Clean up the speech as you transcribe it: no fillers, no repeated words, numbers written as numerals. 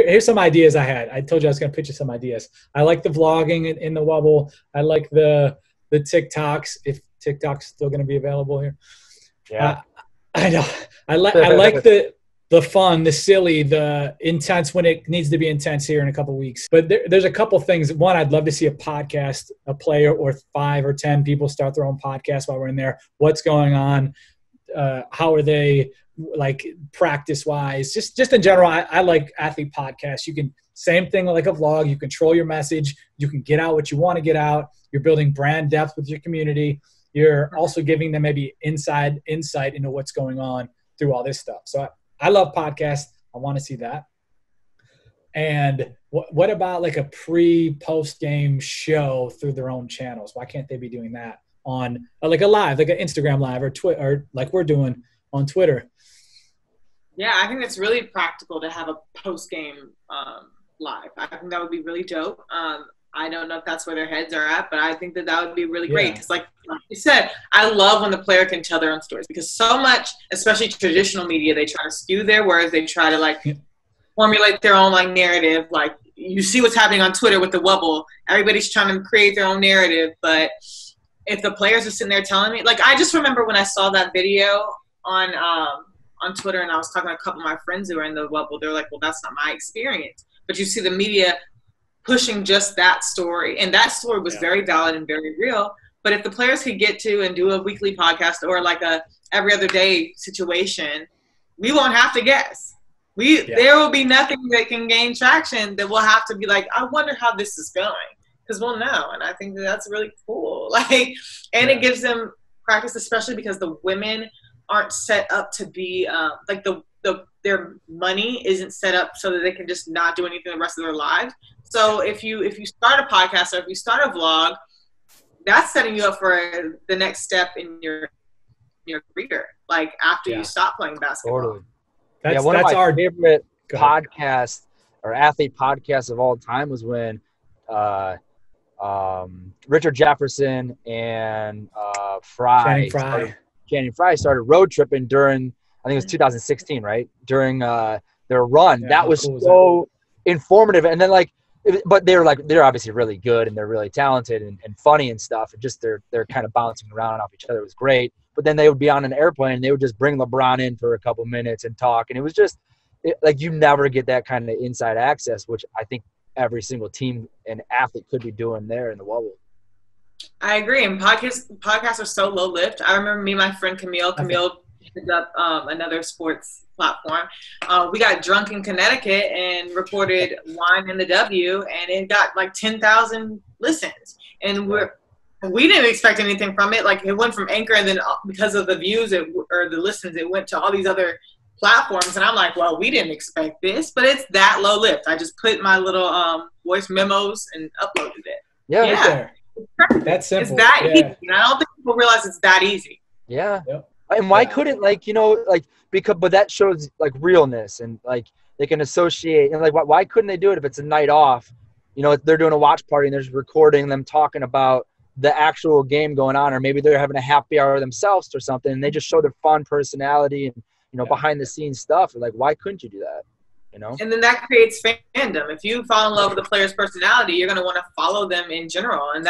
here's some ideas I had. I told you I was going to pitch you some ideas. I like the vlogging in the Wubble. I like the TikToks, if TikTok's still going to be available here. Yeah. I know. I like the fun, the silly, the intense when it needs to be intense here in a couple of weeks. But there's a couple things. One, I'd love to see a podcast, a player or 5 or 10 people start their own podcast while we're in there. What's going on? How are they, like, practice-wise? Just in general, I like athlete podcasts. You can, same thing like a vlog. You control your message. You can get out what you want to get out. You're building brand depth with your community. You're also giving them maybe insight into what's going on through all this stuff. So I love podcasts. I want to see that. And what about like a post game show through their own channels? Why can't they be doing that on like a live, like an Instagram live or Twitter, or like we're doing on Twitter? Yeah, I think it's really practical to have a post game live. I think that would be really dope. I don't know if that's where their heads are at, but I think that would be really great. Because like you said, I love when the player can tell their own stories, because so much, especially traditional media, they try to skew their words. They try to like formulate their own like narrative. Like you see what's happening on Twitter with the Wubble. Everybody's trying to create their own narrative. But if the players are sitting there telling me, like I just remember when I saw that video on Twitter and I was talking to a couple of my friends who were in the Wubble, they're like, well, that's not my experience. But you see the media pushing just that story, and that story was very valid and very real. But if the players could get to and do a weekly podcast or like a every other day situation, we won't have to guess. There will be nothing that can gain traction that we'll have to be like, I wonder how this is going, because we'll know. And I think that's really cool. Like, and it gives them practice, especially because the women aren't set up to be like their money isn't set up so that they can just not do anything the rest of their lives. So if you start a podcast or if you start a vlog, that's setting you up for the next step in your career, like after you stop playing basketball. Totally. That's one of my our favorite podcasts or athlete podcasts of all time was when Richard Jefferson and Channing Frye started road tripping during, I think it was 2016, right? During their run. Yeah, that was so informative. And then but they're obviously really good and they're really talented and funny and stuff. And just they're kind of bouncing around off each other. It was great. But then they would be on an airplane and they would just bring LeBron in for a couple minutes and talk. And it was just like you never get that kind of inside access, which I think every single team and athlete could be doing there in the Wubble. I agree. And podcasts are so low lift. I remember me and my friend Camille picked up another sports platform. We got drunk in Connecticut and recorded Wine in the W, and it got like 10,000 listens. And we didn't expect anything from it. Like it went from Anchor, and then because of the views or the listens, it went to all these other platforms. And I'm like, well, we didn't expect this, but it's that low lift. I just put my little voice memos and uploaded it. Yeah. That's simple. It's that easy. And I don't think people realize it's that easy. Yeah. Yep. And why couldn't but that shows like realness and like they can associate, and like why couldn't they do it if it's a night off? You know, they're doing a watch party and they're just recording them talking about the actual game going on, or maybe they're having a happy hour themselves or something, and they just show their fun personality and behind the scenes stuff. Like, why couldn't you do that? You know? And then that creates fandom. If you fall in love with a player's personality, you're going to want to follow them in general, and